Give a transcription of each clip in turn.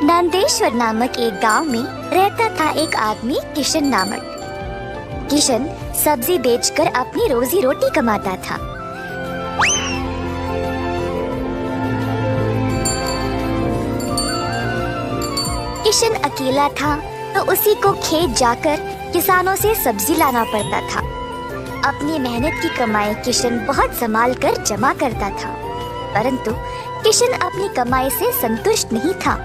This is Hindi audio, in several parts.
नंदेश्वर नामक एक गांव में रहता था एक आदमी किशन नामक। किशन सब्जी बेचकर अपनी रोजी रोटी कमाता था। किशन अकेला था तो उसी को खेत जाकर किसानों से सब्जी लाना पड़ता था। अपनी मेहनत की कमाई किशन बहुत संभाल कर जमा करता था, परंतु किशन अपनी कमाई से संतुष्ट नहीं था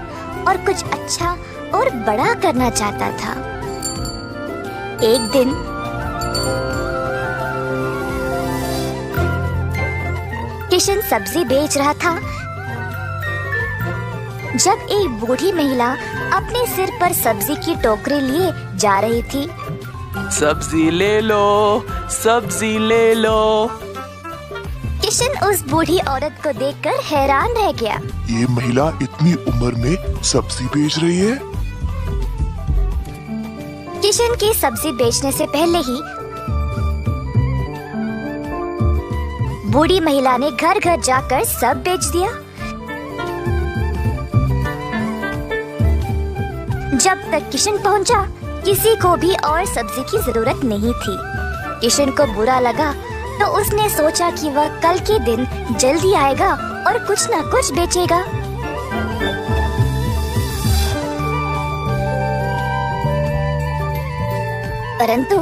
और कुछ अच्छा और बड़ा करना चाहता था। एक दिन किशन सब्जी बेच रहा था जब एक बूढ़ी महिला अपने सिर पर सब्जी की टोकरी लिए जा रही थी। सब्जी ले लो, सब्जी ले लो। किशन उस बूढ़ी औरत को देखकर हैरान रह गया। ये महिला इतनी उम्र में सब्जी बेच रही है। किशन की सब्जी बेचने से पहले ही बूढ़ी महिला ने घर घर जाकर सब बेच दिया। जब तक किशन पहुंचा, किसी को भी और सब्जी की जरूरत नहीं थी। किशन को बुरा लगा तो उसने सोचा कि वह कल के दिन जल्दी आएगा और कुछ न कुछ बेचेगा। परंतु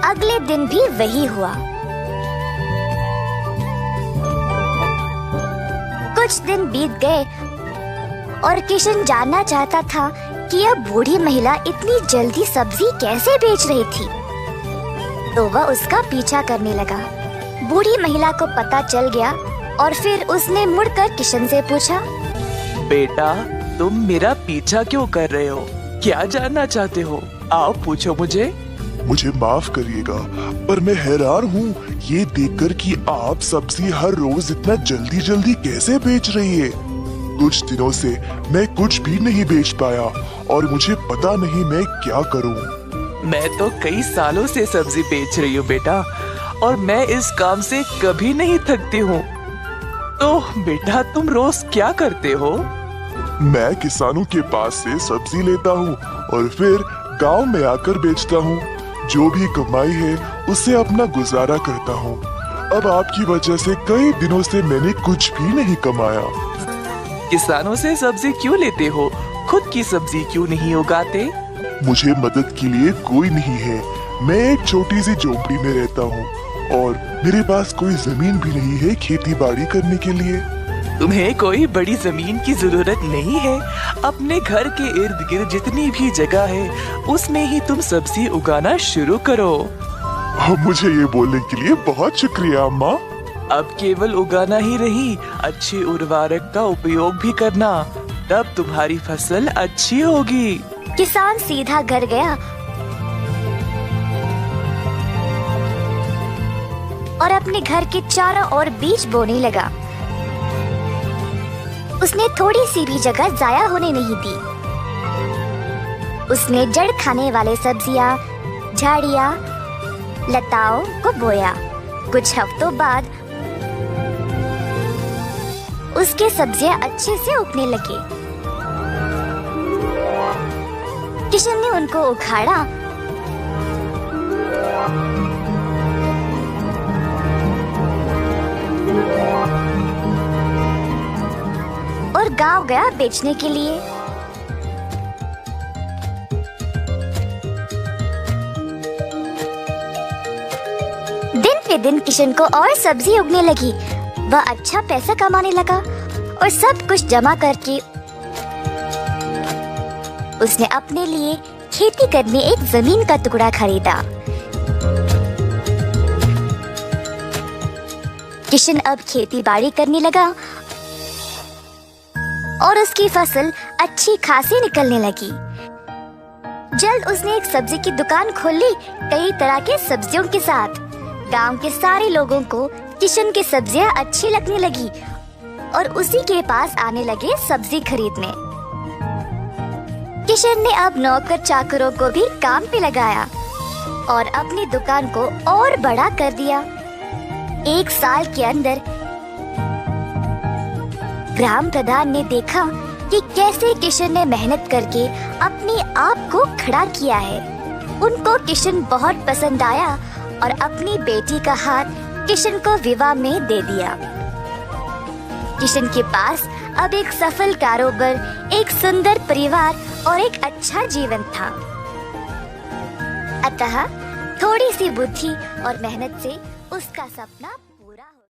अगले दिन भी वही हुआ। कुछ दिन बीत गए और किशन जानना चाहता था कि यह बूढ़ी महिला इतनी जल्दी सब्जी कैसे बेच रही थी, तो वह उसका पीछा करने लगा। बूढ़ी महिला को पता चल गया और फिर उसने मुड़कर किशन से पूछा, बेटा, तुम मेरा पीछा क्यों कर रहे हो? क्या जानना चाहते हो? आओ पूछो मुझे। मुझे माफ करिएगा, पर मैं हैरान हूँ ये देखकर कि आप सब्जी हर रोज इतना जल्दी जल्दी कैसे बेच रही है। कुछ दिनों से मैं कुछ भी नहीं बेच पाया और मुझे पता नहीं मैं क्या करूँ। मैं तो कई सालों से सब्जी बेच रही हूँ बेटा, और मैं इस काम से कभी नहीं थकती हूँ। तो बेटा, तुम रोज क्या करते हो? मैं किसानों के पास से सब्जी लेता हूँ और फिर गांव में आकर बेचता हूँ। जो भी कमाई है उससे अपना गुजारा करता हूँ। अब आपकी वजह से कई दिनों से मैंने कुछ भी नहीं कमाया। किसानों से सब्जी क्यों लेते हो? खुद की सब्जी क्यों नहीं उगाते? मुझे मदद के लिए कोई नहीं है। मैं एक छोटी सी झोपड़ी में रहता हूँ और मेरे पास कोई जमीन भी नहीं है खेती बाड़ी करने के लिए। तुम्हें कोई बड़ी जमीन की जरूरत नहीं है। अपने घर के इर्द गिर्द जितनी भी जगह है उसमें ही तुम सब्जी उगाना शुरू करो। मुझे ये बोलने के लिए बहुत शुक्रिया अम्मा। अब केवल उगाना ही नहीं, अच्छे उर्वरक का उपयोग भी करना, तब तुम्हारी फसल अच्छी होगी। किसान सीधा घर गया और अपने घर के चारों ओर बीज बोने लगा। उसने थोड़ी सी भी जगह जाया होने नहीं दी। उसने जड़ खाने वाले सब्जियां, झाड़ियां, लताओं को बोया। कुछ हफ्तों बाद उसके सब्जियां अच्छे से उगने लगे। किशन ने उनको उखाड़ा और गांव गया बेचने के लिए। दिन पे दिन किशन को और सब्जी उगने लगी। वह अच्छा पैसा कमाने लगा और सब कुछ जमा करके उसने अपने लिए खेती करने एक जमीन का टुकड़ा खरीदा। किशन अब खेती बाड़ी करने लगा और उसकी फसल अच्छी खासी निकलने लगी। जल्द उसने एक सब्जी की दुकान खोल ली, कई तरह के सब्जियों के साथ। गांव के सारे लोगों को किशन की सब्जियां अच्छी लगने लगी और उसी के पास आने लगे सब्जी खरीदने। किशन ने अब नौकर चाकरों को भी काम पे लगाया और अपनी दुकान को और बड़ा कर दिया। एक साल के अंदर ग्राम प्रधान ने देखा कि कैसे किशन ने मेहनत करके अपने आप को खड़ा किया है। उनको किशन बहुत पसंद आया और अपनी बेटी का हाथ किशन को विवाह में दे दिया। किशन के पास अब एक सफल कारोबार, एक सुंदर परिवार और एक अच्छा जीवन था। अतः थोड़ी सी बुद्धि और मेहनत से उसका सपना